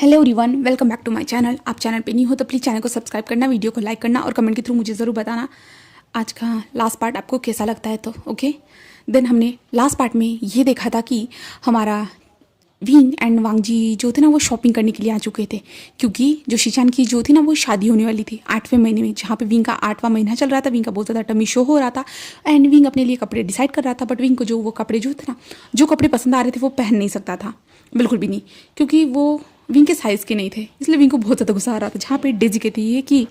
Hello everyone, welcome back to my channel. आप channel पे नहीं हो तो प्लीज़ चैनल को सब्सक्राइब करना, वीडियो को लाइक करना और कमेंट के थ्रू मुझे ज़रूर बताना आज का लास्ट पार्ट आपको कैसा लगता है। तो ओके, देन हमने लास्ट पार्ट में ये देखा था कि हमारा विंग एंड वांगजी जो थे ना वो शॉपिंग करने के लिए आ चुके थे, क्योंकि जो शिचान की जो थी ना वो शादी होने वाली थी 8वें महीने में, जहाँ पे विंग का 8वां महीना चल रहा था। विंग का बहुत ज़्यादा टमी शो हो रहा था एंड विंग अपने लिए कपड़े डिसाइड कर रहा था, बट विंग को जो वो कपड़े जो थे ना, जो कपड़े पसंद आ रहे थे वो पहन नहीं सकता था, बिल्कुल भी नहीं, क्योंकि वो विंग के साइज़ के नहीं थे। इसलिए विंग को बहुत ज़्यादा गुस्सा आ रहा था। जहाँ पे डेजी कहती है कि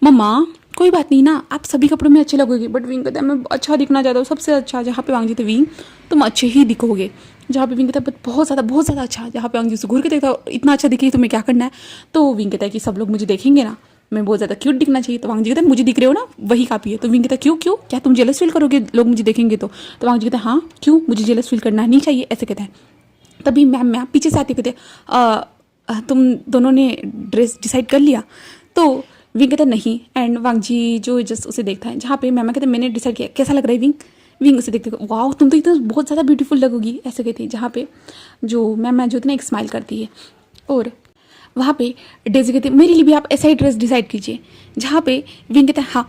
मम्मा कोई बात नहीं ना, आप सभी कपड़ों में अच्छे लगोगे, बट विंग कहता है मैं अच्छा दिखना चाहता हूँ सबसे अच्छा। जहाँ पे वांगजी थे विंग तुम अच्छे ही दिखोगे। जहाँ पे विंग कहता है बहुत ज़्यादा अच्छा। जहाँ पे वांगजी उसे घूर के देखता इतना अच्छा दिखे तुम्हें क्या करना है। तो विंग कहता है कि सब लोग मुझे देखेंगे ना, मैं बहुत ज़्यादा क्यूट दिखना चाहिए। तो वांगजी कहता है मुझे दिख रहे हो ना, वही काफ़ी है। तो विंग कहता है क्यों क्या तुम जेलस फील करोगे लोग मुझे देखेंगे तो वांगजी कहता है हाँ क्यों, मुझे जेलस फील करना नहीं चाहिए, ऐसे कहता है। तभी मैम पीछे से आते कहते तुम दोनों ने ड्रेस डिसाइड कर लिया। तो विंग कहता नहीं, एंड वांगजी जो जस्ट उसे देखता है। जहाँ पे मैम कहते मैंने डिसाइड किया, कैसा लग रहा है विंग। विंग उसे देखते वाह तुम तो इतना बहुत ज़्यादा ब्यूटीफुल लगोगी, ऐसे कहती है। जहाँ पे जो मैम जो ना एक स्माइल करती है और वहाँ पे डेजी कहती है मेरे लिए भी आप ऐसा ही ड्रेस डिसाइड कीजिए। जहाँ पे विंग कहता है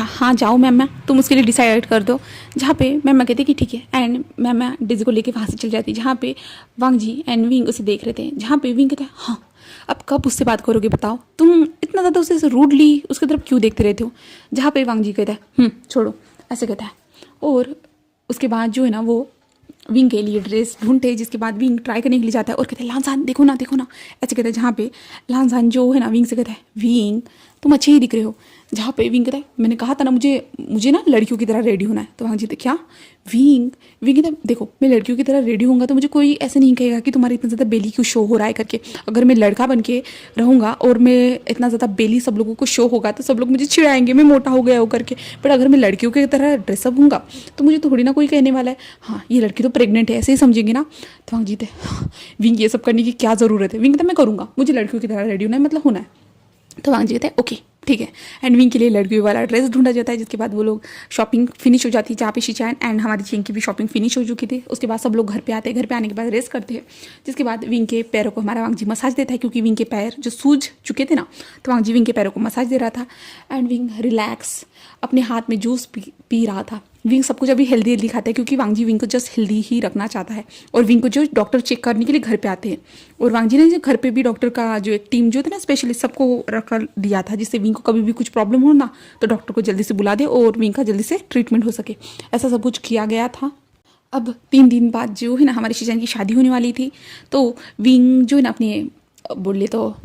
हाँ जाओ मैम तुम उसके लिए डिसाइड कर दो। जहाँ पे मैम कहती है कि ठीक है, एंड मैम डेजी को लेके वहाँ से चल जाती है। जहाँ पे वांगजी एंड विंग उसे देख रहे थे। जहाँ पे विंग कहता है हाँ अब कब उससे बात करोगे बताओ, तुम इतना ज़्यादा उसे रूडली उसकी तरफ क्यों देखते रहते हो। जहाँ पे वांगजी कहता है छोड़ो, ऐसे कहता है। और उसके बाद जो है ना वो विंग के लिए ड्रेस ढूंढते, जिसके बाद विंग ट्राई करने के लिए जाता है और कहते हैं लांसान देखो ना ऐसे कहते हैं। जहाँ पे लांसान जो है ना विंग से कहता है विंग तुम अच्छे ही दिख रहे हो। जहाँ पे विंग कहता है मैंने कहा था ना मुझे ना लड़कियों की तरह रेडी होना है। तो वांगजी कहते क्या विंग कहता है देखो मैं लड़कियों की तरह रेडी होऊंगा तो मुझे कोई ऐसे नहीं कहेगा कि तुम्हारा इतना ज़्यादा बेली क्यों शो हो रहा है करके। अगर मैं लड़का बन के रहूँगा और मैं इतना ज़्यादा बेली सब लोगों को शो होगा तो सब लोग मुझे चिढ़ाएंगे मैं मोटा हो गया हो करके। बट अगर मैं लड़कियों की तरह ड्रेसअप हूँगा तो मुझे थोड़ी ना कोई कहने वाला है हाँ ये लड़की तो प्रेग्नेंट है, ऐसे ही समझेंगे ना। तो वांगजी थे विंग ये सब करने की क्या ज़रूरत है। विंग कहता मैं करूँगा, मुझे लड़कियों की तरह रेडी होना है, मतलब होना है। तो वांगजी कहते हैं ओके ठीक है, एंड विंग के लिए लड़कियों वाला ड्रेस ढूंढा जाता है। जिसके बाद वो लोग शॉपिंग फिनिश हो जाती है। जहाँ पे शिचान एंड हमारी चिंग की भी शॉपिंग फिनिश हो चुकी थी। उसके बाद सब लोग घर पे आते हैं, घर पे आने के बाद रेस्ट करते हैं। जिसके बाद विंग के पैरों को हमारा वांगजी मसाज देता है, क्योंकि विंग के पैर जो सूज चुके थे ना, तो वांगजी विंग के पैरों को मसाज दे रहा था एंड विंग रिलैक्स अपने हाथ में जूस पी रहा था। विंग सब कुछ अभी हेल्दी खाता है, क्योंकि वांगजी विंग को जस्ट हेल्दी ही रखना चाहता है। और विंग को जो डॉक्टर चेक करने के लिए घर पे आते हैं, और वांगजी ने जो घर पे भी डॉक्टर का जो एक टीम जो था ना स्पेशलिस्ट सबको रख दिया था, जिससे विंग को कभी भी कुछ प्रॉब्लम हो ना तो डॉक्टर को जल्दी से बुला दे और विंग का जल्दी से ट्रीटमेंट हो सके। ऐसा सब कुछ किया गया था। अब 3 दिन बाद जो है ना हमारी शिजान की शादी होने वाली थी। तो विंग जो है ना बोले तो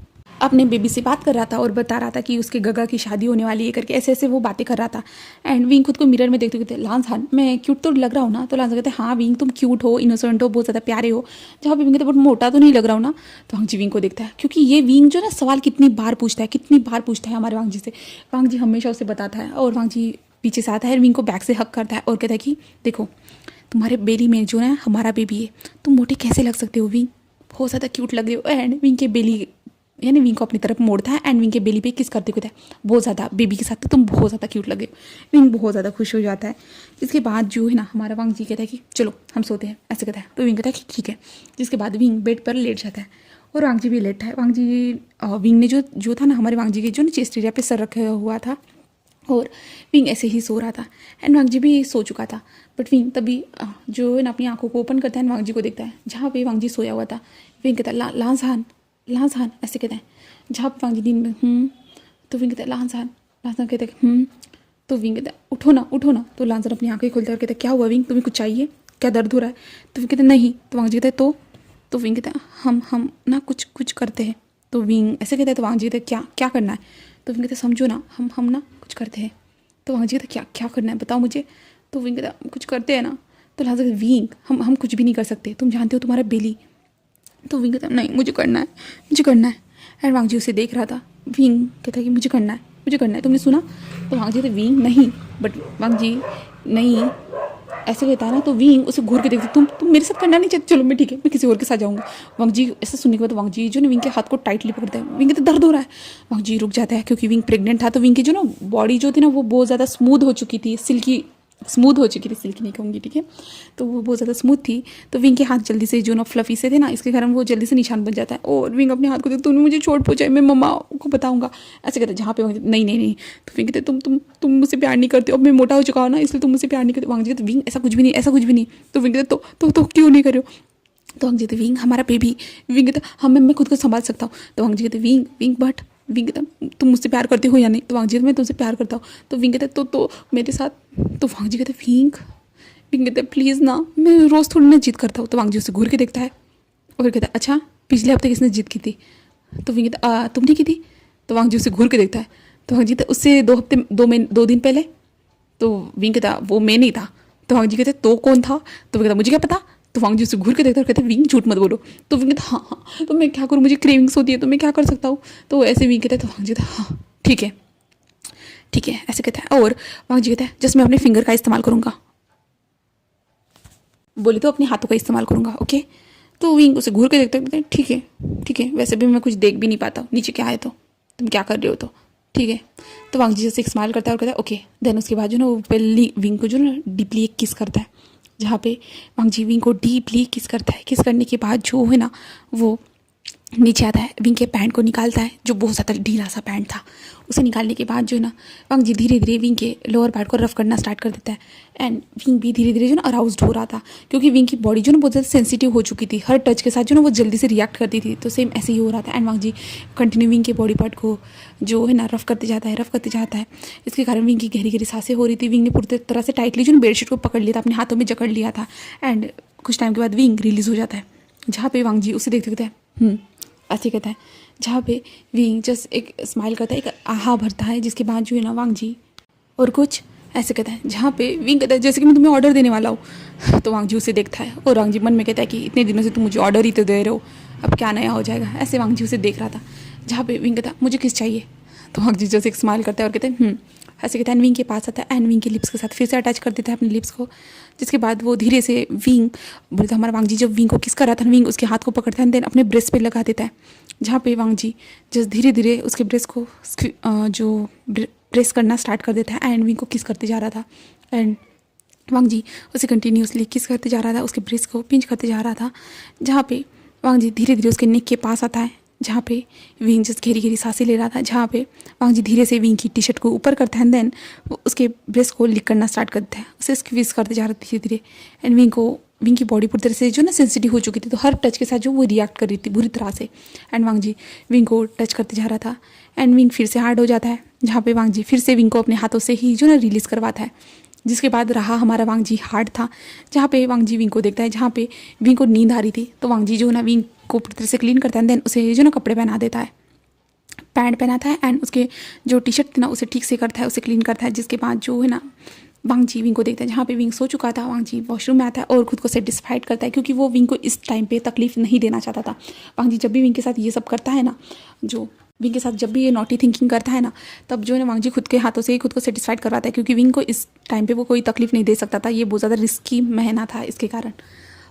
अपने बेबी से बात कर रहा था और बता रहा था कि उसके गगा की शादी होने वाली है करके, ऐसे वो बातें कर रहा था। एंड विंग खुद को मिरर में देखते कहते लांसान मैं क्यूट तो लग रहा हूँ ना। तो लांसान कहते हाँ विंग तुम क्यूट हो, इनोसेंट हो, बहुत ज़्यादा प्यारे हो। जहाँ पे विंग कहते बहुत मोटा तो नहीं लग रहा हूँ ना। तो वांगजी विंग को देखता है, क्योंकि ये विंग जो ना सवाल कितनी बार पूछता है हमारे वांगजी से। वांगजी हमेशा उसे बताता है और वांगजी पीछे से आता है, विंग को बैक से हक करता है और कहता है कि देखो तुम्हारे बेली में जो है हमारा बेबी है, तुम मोटे कैसे लग सकते हो विंग, बहुत ज़्यादा क्यूट लग रहे हो। एंड विंग के बेली यानी विंग को अपनी तरफ मोड़ता है एंड विंग के बेली पे किस करते हुए बहुत ज़्यादा बेबी के साथ तो तुम बहुत ज़्यादा क्यूट लगे। विंग बहुत ज़्यादा खुश हो जाता है। इसके बाद जो है ना हमारा वांगजी कहता है कि चलो हम सोते हैं, ऐसे कहता है। तो विंग कहता है कि ठीक है। जिसके बाद विंग बेड पर लेट जाता है और वांगजी भी लेटा है। विंग ने जो था ना हमारे वांगजी के जो ना चेस्ट एरिया पे सर रखा हुआ था और विंग ऐसे ही सो रहा था एंड वांगजी भी सो चुका था। बट विंग तभी जो है ना अपनी आंखों को ओपन करता है एंड वांगजी को देखता है जहाँ पे वांगजी सोया हुआ था। विंग कहता है लांसान ऐसे कहते हैं। जहाँ पे वांगजी दिन में तो विंग कहता है लांसान कहते हैं तो विंग कहता है उठो ना। तो लांसान अपनी आंखें खोलता है और कहता है क्या हुआ विंग, तुम्हें कुछ चाहिए, क्या दर्द हो रहा है। तो विंग कहते हैं नहीं। तो वांगजी कहता है तो विंग कहता है हम ना कुछ करते हैं। तो विंग ऐसे कहता है। तो वांगजी कहता है क्या करना है। तो विंग कहते हैं समझो ना हम ना कुछ करते हैं। तो वांगजी कहता है क्या करना है बताओ मुझे। तो विंग कहता है कुछ करते हैं ना। तो लांसान कहता है विंग हम कुछ भी नहीं कर सकते, तुम जानते हो तुम्हारा बेली। तो विंग कहता है नहीं मुझे करना है। एंड वांगजी उसे देख रहा था। विंग कहता है कि मुझे करना है, तुमने सुना। तो वांगजी कहता है विंग नहीं, बट वांगजी नहीं ऐसे कहता है ना। तो विंग उसे घूर के देखती तुम मेरे साथ करना नहीं चाहते, चलो मैं ठीक है मैं किसी और के साथ जाऊँगा। वांगजी ऐसे सुनने के बाद वांगजी जो ना विंग के हाथ को टाइटली पकड़ता है। विंग कहता है दर्द हो रहा है। वांगजी रुक जाता है, क्योंकि विंग प्रेग्नेंट था तो विंग की जो ना बॉडी जो थी ना वो बहुत ज़्यादा स्मूथ हो चुकी थी, सिल्की स्मूथ हो चुकी थी, सिल्की नहीं कहूँगी, ठीक है। तो वो बहुत ज़्यादा स्मूथ थी। तो विंग के हाथ जल्दी से जो ना फ्लफी से थे ना, इसके कारण वो जल्दी से निशान बन जाता है। और विंग अपने हाथ को देख, तूने मुझे चोट पहुँचाई, मैं मम्मा को बताऊँगा, ऐसे कहते हैं। जहाँ पे नहीं नहीं नहीं, तो विंग कहते तुम मुझसे प्यार नहीं करते, अब मैं मोटा हो चुका हूँ ना, इसलिए तुम मुझसे प्यार नहीं करते। वांग जी कहते विंग ऐसा कुछ भी नहीं, ऐसा कुछ भी नहीं। तो विंग कहते तो क्यों नहीं करे हो? तो वांग जी कहते विंग हमारा बेबी। विंग कहते हाँ मैं खुद को संभाल सकता हूँ। तो वांग जी कहते विंग बट विंग कहता तुम मुझसे प्यार करते हो या नहीं? तो वांग जी कहते मैं तुमसे प्यार करता हूँ। तो विंग कहते तो मेरे साथ। तो वांग जी कहते विंग कहते प्लीज़ ना, मैं रोज़ थोड़ी ना जिद करता हूँ। तो वांग जी उसे घूर के देखता है और फिर कहता है अच्छा पिछले हफ्ते किसने जिद की थी? तो विंग कहता तुमने की थी। तो वांग जी उसे घूर के देखता है। तो वांग जी कहता उससे 2 दिन पहले। तो विंग कहता वो मैं नहीं था। तो वांग जी कहते तो कौन था? तो वो कहता मुझे क्या पता। तो वांग जी उसे घूर के देखता है और कहते विंग झूठ मत बोलो। तो विंग कहता हाँ तो मैं क्या करूँ, मुझे क्रेविंग्स होती है तो मैं क्या कर सकता हूँ। तो ऐसे विंग कहता है। तो वांग जी कहता हाँ ठीक है ऐसे कहता है। और वांग जी कहता है जस्ट मैं अपने फिंगर का इस्तेमाल करूँगा, बोली तो अपने हाथों का इस्तेमाल करूँगा, ओके। तो विंग उसे घूर के देखते हैं, ठीक है वैसे भी मैं कुछ देख भी नहीं पाता नीचे क्या है, तो तुम क्या कर रहे हो, तो ठीक है। तो वांग जी जैसे एक स्माइल करता है और कहता है ओके। देन उसके बाद जो ना वो पहली विंग को जो ना डीपली एक किस करता है, जहाँ पे वांग जी विंग को डीपली किस करता है। किस करने के बाद जो है ना वो नीचे आता है, विंग के पैंट को निकालता है, जो बहुत ज़्यादा ढीला सा पैंट था। उसे निकालने के बाद जो है ना वांग जी धीरे धीरे विंग के लोअर पार्ट को रफ करना स्टार्ट कर देता है। एंड विंग भी धीरे धीरे जो ना अराउज्ड हो रहा था, क्योंकि विंग की बॉडी जो ना बहुत ज़्यादा सेंसिटिव हो चुकी थी, हर टच के साथ जो ना वो जल्दी से रिएक्ट करती थी। तो सेम ऐसे ही हो रहा था। एंड वांग जी कंटिन्यू विंग के बॉडी पार्ट को जो है ना रफ करते जाता है। इसके कारण विंग की गहरी गहरी सांसें हो रही थी। विंग ने पूरी तरह से टाइटली जो ना बेडशीट को पकड़ लिया था, अपने हाथों में जकड़ लिया था। एंड कुछ टाइम के बाद विंग रिलीज़ हो जाता है, जहाँ पे वांग जी उसे देखते कहते हैं ऐसे कहता है, जहाँ पे विंग जस्ट एक स्माइल करता है, एक आहा भरता है। जिसके बाद जो है ना वांग जी और कुछ ऐसे कहता है, जहाँ पे विंग कहता है जैसे कि मैं तुम्हें ऑर्डर देने वाला हूँ। तो वांग जी उसे देखता है और वांग जी मन में कहता है कि इतने दिनों से तुम मुझे ऑर्डर ही तो दे रहे हो, अब क्या नया हो जाएगा। ऐसे वांग जी उसे देख रहा था, जहाँ पे विंग कहता मुझे किस चाहिए। तो वांग जी जैसे एक स्माइल करता है और कहते हैं ऐसे कहता है। विंग के पास आता है एंड विंग के लिप्स के साथ फिर से अटैच कर देता है अपने लिप्स को। जिसके बाद वो धीरे से विंग बोलता हमारा वांग जी जब विंग को किस कर रहा था, विंग उसके हाथ को पकड़ता है, देन अपने ब्रेस्ट पे लगा देता है, जहाँ पे वांग जी जस्ट धीरे धीरे उसके ब्रेस्ट को जो प्रेस करना स्टार्ट कर देता है। एंड विंग को किस करते जा रहा था। एंड वांग जी उसे कंटिन्यूसली किस करते जा रहा था, उसके ब्रेस्ट को पिंच करते जा रहा था, जहाँ पे वांग जी धीरे धीरे उसके नेक के पास आता है, जहाँ पे विंग जस्ट घेरी घेरी सांसें ले रहा था, जहाँ पे वांग जी धीरे से विंग की टी शर्ट को ऊपर करता है। देन वो उसके ब्रेस्ट को लिक करना स्टार्ट करता है, उसे स्क्वीज करते जा रहा था धीरे धीरे। एंड विंग की बॉडी पूरी तरह से जो ना सेंसिटिव हो चुकी थी, तो हर टच के साथ जो वो रिएक्ट कर रही थी बुरी तरह से। एंड वांग जी विंग को टच करते जा रहा था। एंड विंग फिर से हार्ड हो जाता है, जहाँ पे वांग जी फिर से विंग को अपने हाथों से ही जो ना रिलीज़ करवाता है। जिसके बाद रहा हमारा वांग जी हार्ड था, जहाँ पे वांग जी विंग को देखता है, जहाँ पे विंग को नींद आ रही थी। तो वांग जी जो ना विंग को पूरी तरह से क्लीन करता है, देन उसे जो ना कपड़े पहना देता है, पैंट पहनाता है। एंड उसके जो टी शर्ट थी ना उसे ठीक से करता है, उसे क्लीन करता है। जिसके बाद जो है ना वांग जी विंग को देखता है, जहाँ पे विंग सो चुका था। वांग जी वॉशरूम में आता है और खुद को सेटिस्फाइड करता है, क्योंकि वो विंग को इस टाइम पे तकलीफ नहीं देना चाहता था। वांग जी जब भी विंग के साथ ये सब करता है ना, जो विंग के साथ जब भी ये नॉटी थिंकिंग करता है ना, तब जो है ना वांग जी खुद के हाथों से ही खुद को सेटिस्फाइड करवाता है, क्योंकि विंग को इस टाइम पे वो कोई तकलीफ नहीं दे सकता था। ये बहुत ज़्यादा रिस्की महीना था इसके कारण।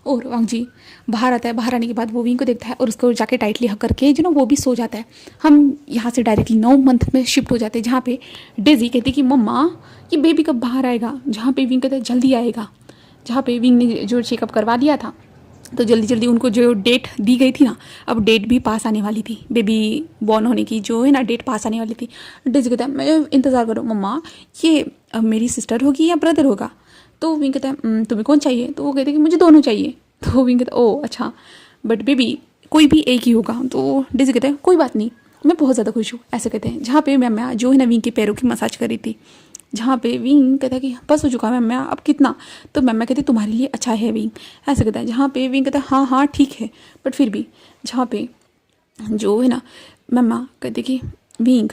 और वांग जी बाहर आता है, बाहर आने के बाद वो विंग को देखता है और उसको जाके टाइटली हक करके जो ना वो भी सो जाता है। हम यहाँ से डायरेक्टली 9 मंथ में शिफ्ट हो जाते हैं, जहाँ पे डेजी कहती कि मम्मा ये बेबी कब बाहर आएगा, जहाँ पे विंग कहता है जल्दी आएगा। जहाँ पे विंग ने जो चेकअप करवा दिया था, तो जल्दी जल्दी उनको जो डेट दी गई थी ना, अब डेट भी पास आने वाली थी, बेबी बॉर्न होने की जो है ना डेट पास आने वाली थी। डेजी कहता है मैं इंतज़ार करो मम्मा, ये अब मेरी सिस्टर होगी या ब्रदर होगा। तो विंग कहता है तुम्हें कौन चाहिए। तो वो कहते हैं कि मुझे दोनों चाहिए। तो विंग कहता है ओ अच्छा बट बेबी कोई भी एक ही होगा। तो डेजी कहता है कोई बात नहीं, मैं बहुत ज़्यादा खुश हूँ, ऐसे कहते हैं। जहाँ पे मैम जो है ना विंग के पैरों की मसाज कर रही थी, जहाँ पे विंग कहता है कि बस हो चुका मैम, अब कितना। तो मैम कहती तुम्हारे लिए अच्छा है विंग, ऐसे कहता है। जहाँ पे विंग कहता है हाँ ठीक है, बट फिर भी जहाँ पे जो है ना मम्मा कहती कि विंग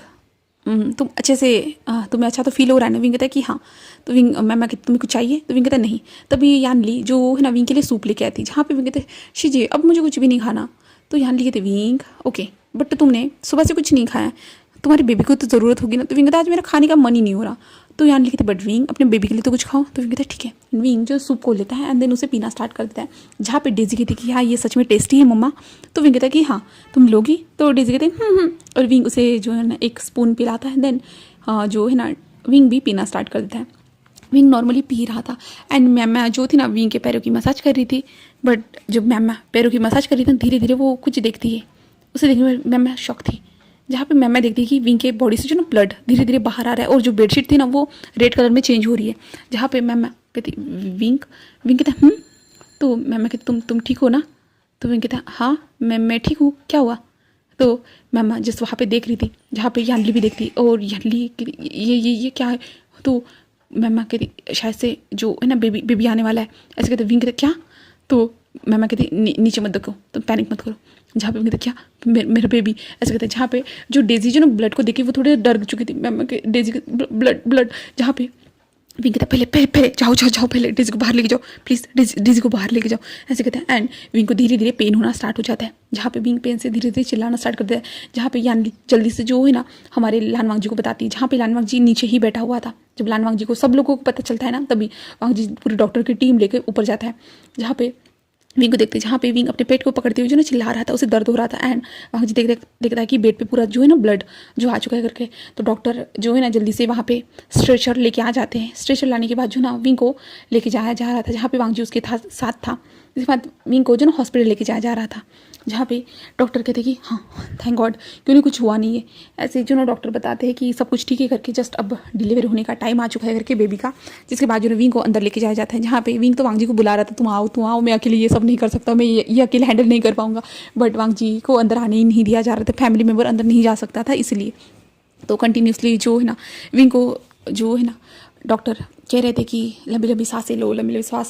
तुम अच्छे से तुम्हें अच्छा तो फील हो रहा है ना। विंग कहता है कि हाँ। तो विंग मैम कहती तुम्हें कुछ चाहिए। तो विंग कहता है नहीं। तभी यानली जो है ना विंग के लिए सूप लेके आई थी, जहाँ पे विंग कहते शीजिए अब मुझे कुछ भी नहीं खाना। तो यानली कहते विंग ओके बट तुमने सुबह से कुछ नहीं खाया, तुम्हारी बेबी को तो ज़रूरत होगी ना। तो विंग कहता आज मेरा खाने का मन ही नहीं हो रहा। तो यान लिखते बट विंग अपने बेबी के लिए तो कुछ खाओ। तो विंग कहता है ठीक है। विंग जो सूप को लेता है एंड देन उसे पीना स्टार्ट कर देता है, जहाँ पे डेजी कहती कि हाँ ये सच में टेस्टी है मम्मा। तो विंग कहता है कि हाँ तुम लोगी। तो डेजी कहते हैं और विंग उसे जो है ना एक स्पून पिलाता है। देन जो है ना विंग भी पीना स्टार्ट कर देता है। विंग नॉर्मली पी रहा था एंड मैम जो थी ना विंग के पैरों की मसाज कर रही थी। बट जब मैम पैरों की मसाज कर रही थी धीरे धीरे वो कुछ देखती है, उसे देखने में मैम शॉक थी। जहाँ पे मैम देखती है कि विंग के बॉडी से जो ना ब्लड धीरे धीरे बाहर आ रहा है और जो बेडशीट थी ना वो रेड कलर में चेंज हो रही है। जहाँ पे मैम कहती विंग विंग कहता तो मैम कहती तुम ठीक हो ना? तो विंग कहता हाँ मैं ठीक हूँ, क्या हुआ? तो मैम जस्ट वहाँ पे देख रही थी जहाँ पे यानली भी देखती और यानली ये क्या है? तो मैम कहती शायद से जो है ना बेबी आने वाला है, ऐसे कहते विंग कहते क्या? तो मैम कहती नीचे मत देखो, तुम पैनिक मत करो। जहाँ पे कहते क्या मेरा बेबी, ऐसे कहते जहाँ पे जो डेजी जो ना ब्लड को देख के वो थोड़े डर चुकी थी। मैम के डेजी के ब्लड जहाँ पे विंग कहता पहले जाओ पहले डेजी को बाहर लेके जाओ प्लीज़, डेजी को बाहर लेके जाओ, ऐसे कहते हैं। एंड विंग को धीरे धीरे पेन होना स्टार्ट हो जाता है। जहाँ पे विंग पेन से धीरे धीरे चिल्लाना स्टार्ट करता है। जहाँ पे यानी जल्दी से जो है ना हमारे लानवांग जी को बताती है। जहाँ पे लानवांग जी नीचे ही बैठा हुआ था। जब लानवांग जी को सब लोगों को पता चलता है ना तभी वांग जी पूरी डॉक्टर की टीम लेके ऊपर जाता है। जहाँ पे विंग को देखते जहाँ पे विंग अपने पेट को पकड़ते हुए जो ना चिल्ला रहा था, उसे दर्द हो रहा था। एंड वहाँ जी देखता है कि बेड पे पूरा जो है ना ब्लड जो आ चुका है करके। तो डॉक्टर जो है ना जल्दी से वहाँ पे स्ट्रेचर लेके आ जाते हैं। स्ट्रेचर लाने के बाद जो ना विंग को लेके जाया जा रहा था, जहाँ पे वांग जी उसके साथ था। इसके बाद विंग को जो ना हॉस्पिटल लेके जाया जा रहा था, जहाँ पे डॉक्टर कहते कि हाँ थैंक गॉड कि उन्हें कुछ हुआ नहीं है। ऐसे जो ना डॉक्टर बताते हैं कि सब कुछ ठीक है करके, जस्ट अब डिलीवरी होने का टाइम आ चुका है करके बेबी का। जिसके बाद जो ना विंग को अंदर लेके जाया जाता है। जहाँ पे विंग तो वांग जी को बुला रहा था तुम आओ, मैं अकेले ये सब नहीं कर सकता, मैं ये अकेले हैंडल नहीं कर पाऊंगा। बट वांग जी को अंदर आने ही नहीं दिया जा रहा था, फैमिली मेम्बर अंदर नहीं जा सकता था इसलिए। तो कंटिन्यूसली जो है ना विंग को जो है ना डॉक्टर कह रहे थे कि लंबी लंबी सांसें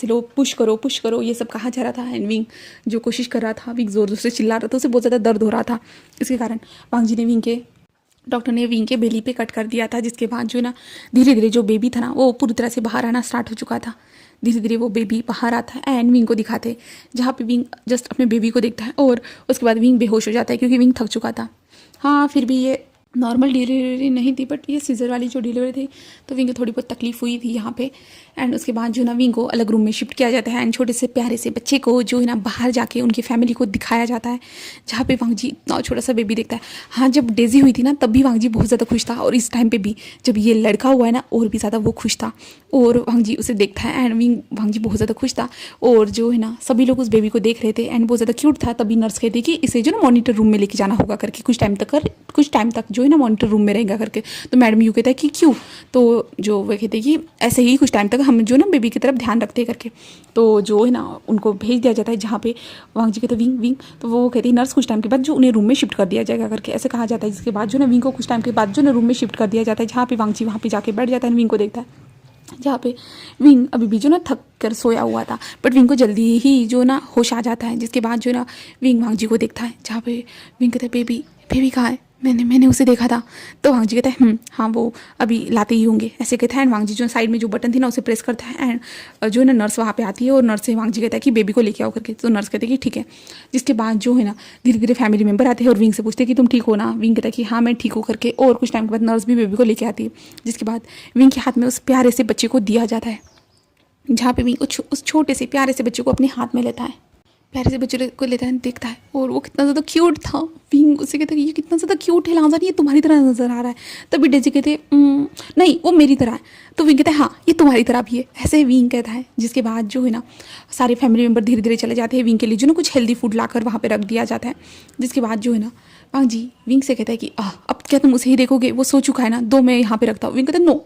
लो, पुश करो, ये सब कहा जा रहा था। एंड विंग जो कोशिश कर रहा था, विंग जोर जोर से चिल्ला रहा था, उसे बहुत ज़्यादा दर्द हो रहा था। इसके कारण वांग जी ने डॉक्टर ने विंग के बेली पे कट कर दिया था। जिसके बाद जो है ना धीरे धीरे जो बेबी था ना वो पूरी तरह से बाहर आना स्टार्ट हो चुका था। धीरे धीरे वो बेबी बाहर आता है एंड विंग को दिखाते, जहाँ पे विंग जस्ट अपने बेबी को देखता है और उसके बाद विंग बेहोश हो जाता है क्योंकि विंग थक चुका था। हाँ फिर भी ये नॉर्मल डिलीवरी नहीं थी बट ये सीजर वाली जो डिलीवरी थी तो विंग को थोड़ी बहुत तकलीफ हुई थी यहाँ पे। एंड उसके बाद जो ना विंग को अलग रूम में शिफ्ट किया जाता है एंड छोटे से प्यारे से बच्चे को जो है ना बाहर जाके उनकी फैमिली को दिखाया जाता है। जहाँ पे वांग जी इतना छोटा सा बेबी देखता है। हाँ जब डेजी हुई थी ना तब भी वांग जी बहुत ज़्यादा खुश था और इस टाइम पे भी जब ये लड़का हुआ है ना और भी ज़्यादा वो खुश था और वांग जी उसे देखता है एंड वांग जी बहुत ज़्यादा खुश था। और जो है ना सभी लोग उस बेबी को देख रहे थे एंड बहुत ज़्यादा क्यूट था। तभी नर्स कहती कि इसे जो ना मॉनिटर रूम में लेके जाना होगा करके कुछ टाइम तक जो है ना मॉनिटर रूम में रहेगा करके। तो मैडम यू कहता है कि क्यों? तो जो वो कहते हैं कि ऐसे ही कुछ टाइम तक हम जो ना बेबी की तरफ ध्यान रखते करके। तो जो है ना उनको भेज दिया जाता है जहाँ पे वांग जी कहते विंग। तो वो कहती है नर्स कुछ टाइम के बाद जो उन्हें रूम में शिफ्ट कर दिया जाएगा करके ऐसे कहा जाता है। जिसके बाद जो ना विंग को कुछ टाइम के बाद जो ना रूम में शिफ्ट कर दिया जाता है जहाँ पे वांग जी वहाँ पे जाके बैठ जाता है, विंग को देखता है। जहाँ पे विंग अभी भी जो ना थक कर सोया हुआ था बट विंग को जल्दी ही जो ना होश आ जाता है। जिसके बाद जो ना विंग वांग जी को देखता है, जहाँ पे विंग कहता है बेबी कहाँ है? मैंने उसे देखा था। तो वांग जी कहता है हाँ वो अभी लाते ही होंगे, ऐसे कहता है। एंड वांग जी जो साइड में जो बटन थी ना उसे प्रेस करता है एंड जो है ना नर्स वहाँ पे आती है और नर्स से वांग जी कहता है कि बेबी को लेके आओ करके। तो नर्स कहते हैं कि ठीक है। जिसके बाद जो है ना धीरे धीरे फैमिली मेम्बर आते हैं और विंग से पूछते हैं कि तुम ठीक हो ना? विंग कहता है कि हाँ मैं ठीक हूँ करके। और कुछ टाइम के बाद नर्स भी बेबी को लेके आती है। जिसके बाद विंग के हाथ में उस प्यारे से बच्चे को दिया जाता है, जहाँ पे विंग उस छोटे से प्यारे से बच्चे को अपने हाथ में लेता है, प्यारे से बच्चे को लेता है, देखता है और वो कितना ज़्यादा क्यूट था। विंग उसे कहते हैं ये कितना ज़्यादा क्यूट है लाजा, ये तुम्हारी तरह नज़र आ रहा है। तभी डेजी कहते नहीं वो मेरी तरह है। तो विंग कहता है हाँ ये तुम्हारी तरह भी है, ऐसे विंग कहता है। जिसके बाद जो है ना सारे फैमिली मेम्बर धीरे धीरे चले जाते हैं। विंग के लिए जो ना कुछ हेल्दी फूड लाकर वहाँ पर रख दिया जाता है। जिसके बाद जो है ना वांग जी विंग से कहता है कि अब क्या तुम उसे ही देखोगे? वो सो चुका है ना, दो मैं यहाँ पे रखता हूँ। विंग कहता है नो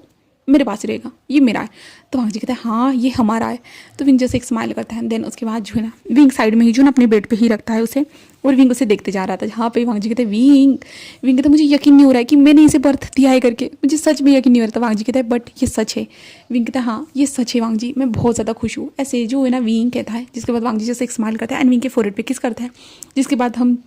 मेरे पास ही रहेगा, ये मेरा है। तो वांग जी कहता है हाँ ये हमारा है। तो विंग जैसे एक स्माइल करता है। देन उसके बाद जो है ना विंग साइड में ही जो ना अपने बेड पे ही रखता है उसे और विंग उसे देखते जा रहा था। जहाँ पे वांग जी कहते हैं विंग कहता है मुझे यकीन नहीं हो रहा है कि मैंने इसे बर्थ दिया है करके, मुझे सच में यकीन नहीं हो रहा था। वांग जी कहता है बट ये सच है। विंग कहता है हाँ ये सच है वांग जी, मैं बहुत ज़्यादा खुश हूँ, ऐसे जो है ना विंग कहता है। जिसके बाद वांग जी जैसे एक स्माइल करता है एंड विंग के फोरहेड पे किस करता है। जिसके बाद हम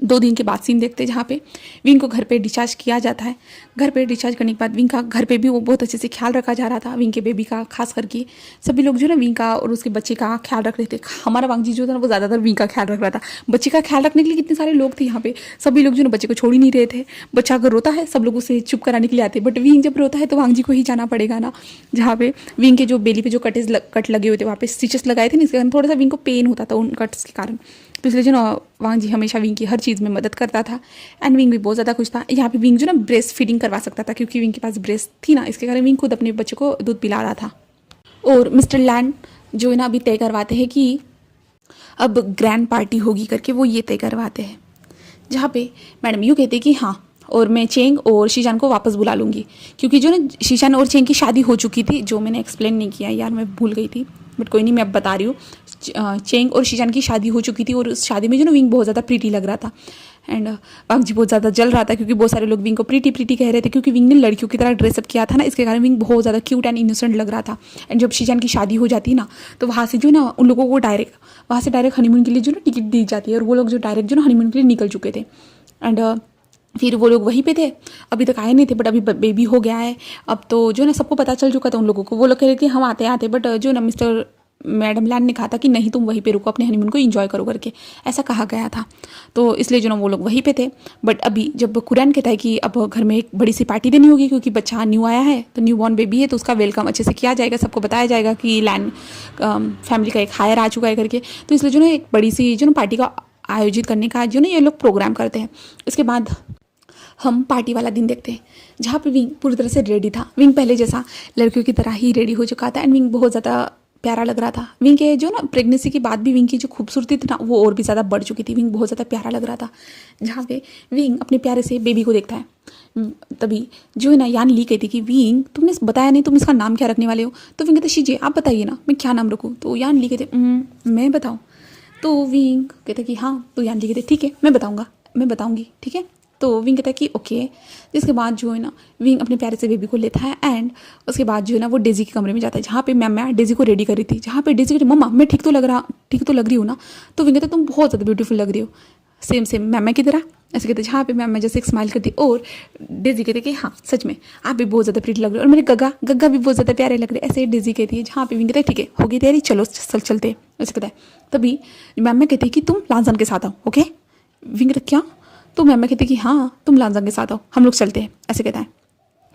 2 दिन के बाद सीन देखते हैं जहाँ पे विंग को घर पे डिस्चार्ज किया जाता है। घर पे डिस्चार्ज करने के बाद विंग का घर पे भी वो बहुत अच्छे से ख्याल रखा जा रहा था। विंग के बेबी का खास करके सभी लोग जो ना विंग का और उसके बच्चे का ख्याल रख रहे थे। हमारा वांग जी जो था वो ज़्यादातर विंग का ख्याल रख रहा था। बच्चे का ख्याल रखने के लिए कितने सारे लोग थे यहाँ पे, सभी लोग जो ना बच्चे को छोड़ ही नहीं रहे थे। बच्चा अगर रोता है सब लोग उसे चुप कराने के लिए आते, बट विंग जब रोता है तो वांग जी को ही जाना पड़ेगा ना। जहाँ पे विंग के जो बेली पे जो कट लगे हुए थे वहाँ पे स्टिचेस लगाए थे ना, इसके कारण थोड़ा सा विंग को पेन होता था उन कट्स के कारण। तो इसलिए जो ना वांग जी हमेशा विंग की हर चीज़ में मदद करता था एंड विंग भी बहुत ज़्यादा खुश था। यहाँ पे विंग जो ना ब्रेस्ट फीडिंग करवा सकता था क्योंकि विंग के पास ब्रेस्ट थी ना, इसके कारण विंग खुद अपने बच्चे को दूध पिला रहा था। और मिस्टर लैंड जो है ना अभी तय करवाते हैं कि अब ग्रैंड पार्टी होगी करके, वो ये तय करवाते हैं, जहाँ पे मैडम यूँ कहते कि हाँ, और मैं चेंग और शीशान को वापस बुला लूँगी क्योंकि जो ना शीशान और चेंग की शादी हो चुकी थी, जो मैंने एक्सप्लेन नहीं किया यार, मैं भूल गई थी, बट कोई नहीं, मैं अब बता रही हूँ। चेंग और शीशान की शादी हो चुकी थी और उस शादी में जो ना विंग बहुत ज़्यादा प्रीटी लग रहा था एंड वांग जी बहुत ज़्यादा जल रहा था क्योंकि बहुत सारे लोग विंग को प्रीटी प्रीटी कह रहे थे क्योंकि विंग ने लड़कियों की तरह ड्रेसअप किया था ना, इसके कारण विंग बहुत ज़्यादा क्यूट एंड इनोसेंट लग रहा था। एंड जब शीशान की शादी हो जाती है ना, तो वहाँ से जो ना उन लोगों को वहाँ से डायरेक्ट हनीमून के लिए जो ना टिकट दी जाती है और वो लोग जो डायरेक्ट जो ना हनीमून के लिए निकल चुके थे एंड फिर वो लोग वहीं पे थे, अभी तक आए नहीं थे, बट अभी बेबी हो गया है। अब तो जो ना सबको पता चल चुका था उन लोगों को, वो लोग कह रहे थे हम आते आते, बट जो ना मिस्टर मैडम लैंड ने कहा था कि नहीं तुम वहीं पे रुको, अपने हनीमून को एंजॉय करो करके, ऐसा कहा गया था। तो इसलिए जो ना वो लोग वहीं पे थे। बट अभी जब कुरैन कहता है कि अब घर में एक बड़ी सी पार्टी देनी होगी क्योंकि बच्चा न्यू आया है, तो न्यू बॉर्न बेबी है, तो उसका वेलकम अच्छे से किया जाएगा, सबको बताया जाएगा कि लैंड फैमिली का एक हायर आ चुका है करके। तो इसलिए जो ना एक बड़ी सी जो ना पार्टी का आयोजित करने का जो ना ये लोग प्रोग्राम करते हैं। इसके बाद हम पार्टी वाला दिन देखते हैं जहाँ पे विंग पूरी तरह से रेडी था। विंग पहले जैसा लड़कियों की तरह ही रेडी हो चुका था एंड विंग बहुत ज़्यादा प्यारा लग रहा था। विंग के जो ना प्रेगनेंसी के बाद भी विंग की जो खूबसूरती थी ना, वो और भी ज़्यादा बढ़ चुकी थी। विंग बहुत ज़्यादा प्यारा लग रहा था। जहाँ पे विंग अपने प्यारे से बेबी को देखता है, तभी जो है ना यान ली कहती कि विंग तुमने बताया नहीं तुम इसका नाम क्या रखने वाले हो। तो विंग कहते शीजिए आप बताइए ना मैं क्या नाम रखूँ। तो यान ली कहते मैं बताऊँ। तो विंग कहते कि हाँ। तो यान ली कहते ठीक है मैं बताऊँगी ठीक है। तो विंग कहता है कि ओके। जिसके बाद जो है ना विंग अपने प्यारे से बेबी को लेता है एंड उसके बाद जो है ना वो डेजी के कमरे में जाता है जहाँ पे मैं डेजी को रेडी कर रही थी। जहाँ पे डेजी कहती मम्मा मैं ठीक तो लग रही हूँ ना। तो विंग कहता तुम बहुत ज़्यादा ब्यूटीफुल लग रही हो, सेम मैं की तरह, ऐसे कहते। जहाँ पे मैं जैसे एक स्माइल करती और डेजी कहते कि हाँ सच में आप भी बहुत ज़्यादा प्रीटी लग रहे हो और मेरे गग्गा भी बहुत ज़्यादा प्यारे लग रहे, ऐसे डेजी कहती है। जहाँ पे विंग कहता है ठीक है होगी तैयारी चलो चलते, ऐसे कहता है। तभी मैं कहती है कि तुम लांजन के साथ आओ ओके। विंग कहता क्या। तो मैं कहती कि हाँ तुम लांजन के साथ आओ हम लोग चलते हैं, ऐसे कहता है।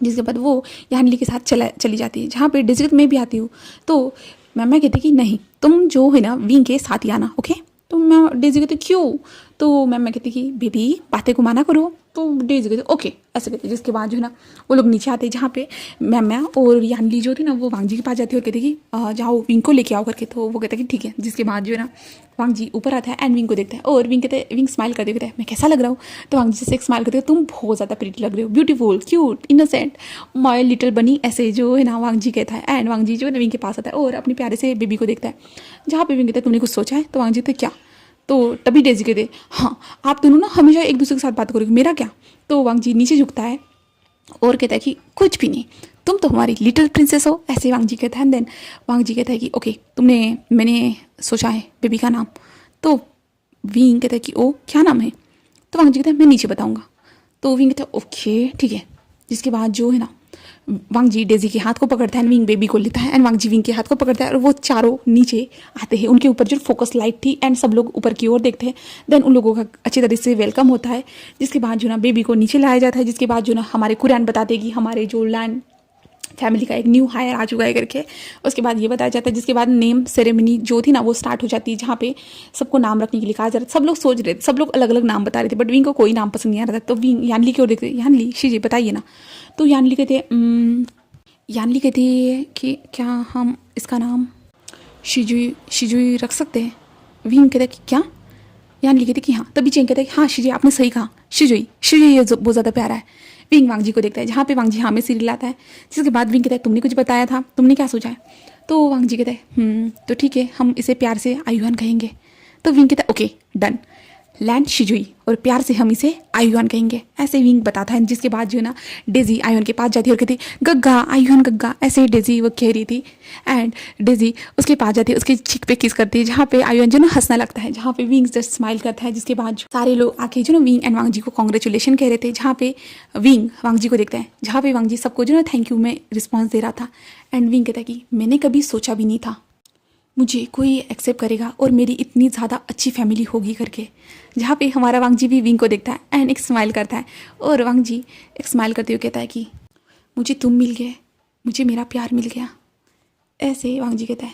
जिसके बाद वो यानली के साथ चली जाती है जहाँ पे डिजिट में भी आती हूँ। तो मैं कहती कि नहीं तुम जो है ना विंग के साथ ही आना ओके। तो मैं डेजी कहती क्यों। तो मैं कहती कि बेबी बातें को माना करो। तो डेजी कहती ओके ऐसे कहती। जिसके बाद जो है ना वो लोग नीचे आते जहाँ पे मैं और यानली जो थी ना वो वांग जी के पास जाती है और कहती कि जाओ विंग को लेके आओ करके। तो वो कहता कि ठीक है। जिसके बाद जो है ना वांग जी ऊपर आता है एंड विंग को देखता है और विंग कहते हैं विंग स्माइल करते कहते हैं मैं कैसा लग रहा हूँ। तो वांग जी से एक स्माइल करते तुम बहुत ज़्यादा प्रीटी लग रहे हो, beautiful cute innocent my little बनी, ऐसे जो है ना वांग जी कहता है। एंड वांग जी जो है ना विंग के पास आता है और अपने प्यारे से बेबी को देखता है। जहाँ पे विंग कहता है तुमने कुछ सोचा है। तो वांग जी कहते क्या। तो तभी डेजी कहते हाँ आप दोनों ना हमेशा एक दूसरे के साथ बात करोगे, मेरा क्या। तो वांग जी नीचे झुकता है और कहता है कि कुछ भी नहीं तुम तो हमारी लिटिल प्रिंसेस हो, ऐसे वांग जी कहता है। देन वांग जी कहता है कि ओके मैंने सोचा है बेबी का नाम। तो विंग कहता है कि ओ क्या नाम है। तो वांग जी कहता है मैं नीचे बताऊँगा। तो विंग कहता है ओके ठीक है। जिसके बाद जो है ना वांग जी डेजी के हाथ को पकड़ता है, विंग बेबी को लेता है एंड वांग जी विंग के हाथ को पकड़ता है और वो चारों नीचे आते हैं। उनके ऊपर जो फोकस लाइट थी एंड सब लोग ऊपर की ओर देखते हैं। देन उन लोगों का अच्छी तरह से वेलकम होता है। जिसके बाद जो ना बेबी को नीचे लाया जाता है। जिसके बाद जो ना हमारे कुरान बताते कि हमारे जो लैंड फैमिली का एक न्यू हायर आ चुका है करके। उसके बाद ये बताया जाता है। जिसके बाद नेम सेरेमनी जो थी ना वो स्टार्ट हो जाती है जहाँ पे सबको नाम रखने के लिए कहा जा रहा था। सब लोग सोच रहे थे, सब लोग अलग अलग नाम बता रहे थे बट विंग को कोई नाम पसंद नहीं आ रहा था। तो विंग यानली की ओर देखते यानली शीजिए बताइए ना। तो यानली कहती है कि क्या हम इसका नाम शिजुई रख सकते हैं। विंग कहता है कि क्या। यानली कहती कि हाँ। तभी चेंग कहता है कि हाँ शिजुई आपने सही कहा, शिजुई ये बहुत ज़्यादा प्यारा है। विंग वांग जी को देखता है जहाँ पे वांग जी हाँ में सिर हिलाता है। जिसके बाद विंग कहता है तुमने कुछ बताया था, तुमने क्या सोचा है। तो वांग जी कहता है तो ठीक है हम इसे प्यार से आयुआन कहेंगे। तो विंग कहता है ओके डन लैंड शिजुई और प्यार से हम इसे आयुआन कहेंगे, ऐसे विंग बताता है। जिसके बाद जो है ना डेजी आयुआन के पास जाती है और कहती गग्गा आयुआन गग्गा, ऐसे ही डेजी वो कह रही थी। एंड डेजी उसके पास जाती है, उसके चिक पे किस करती है जहाँ पे आयुआन जो ना हंसना लगता है, जहाँ पे विंग जस्ट स्माइल करता है। जिसके बाद सारे लोग आके जो ना विंग एंड वांग जी को कॉन्ग्रेचुलेशन कह रहे थे। जहाँ पे विंग वांग जी को देखता है, जहाँ पे वांग जी सबको जो ना थैंक यू में रिस्पॉन्स दे रहा था। एंड विंग कहता है कि मैंने कभी सोचा भी नहीं था मुझे कोई एक्सेप्ट करेगा और मेरी इतनी ज़्यादा अच्छी फैमिली होगी करके। जहाँ पे हमारा वांग जी भी विंग को देखता है एंड एक स्माइल करता है और वांग जी एक स्माइल करते हुए कहता है कि मुझे तुम मिल गए, मुझे मेरा प्यार मिल गया, ऐसे वांग जी कहता है।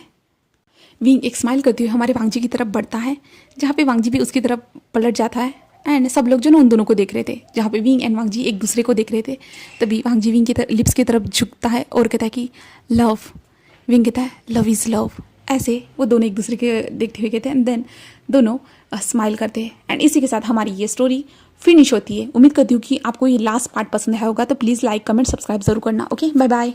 विंग एक स्माइल करते हुए हमारे वांगजी की तरफ बढ़ता है, जहाँ पे वांगजी भी उसकी तरफ पलट जाता है। एंड सब लोग जो ना उन दोनों को देख रहे थे, जहाँ पे विंग एंड वांगजी एक दूसरे को देख रहे थे, तभी वांगजी विंग की लिप्स की तरफ झुकता है और कहता है कि लव। विंग कहता है लव इज़ लव। ऐसे वो दोनों एक दूसरे के देखते हुए कहते हैं एंड देन दोनों स्माइल करते हैं। एंड इसी के साथ हमारी ये स्टोरी फिनिश होती है। उम्मीद करती हूँ कि आपको ये लास्ट पार्ट पसंद आया होगा, तो प्लीज़ लाइक कमेंट सब्सक्राइब जरूर करना। Okay, bye bye.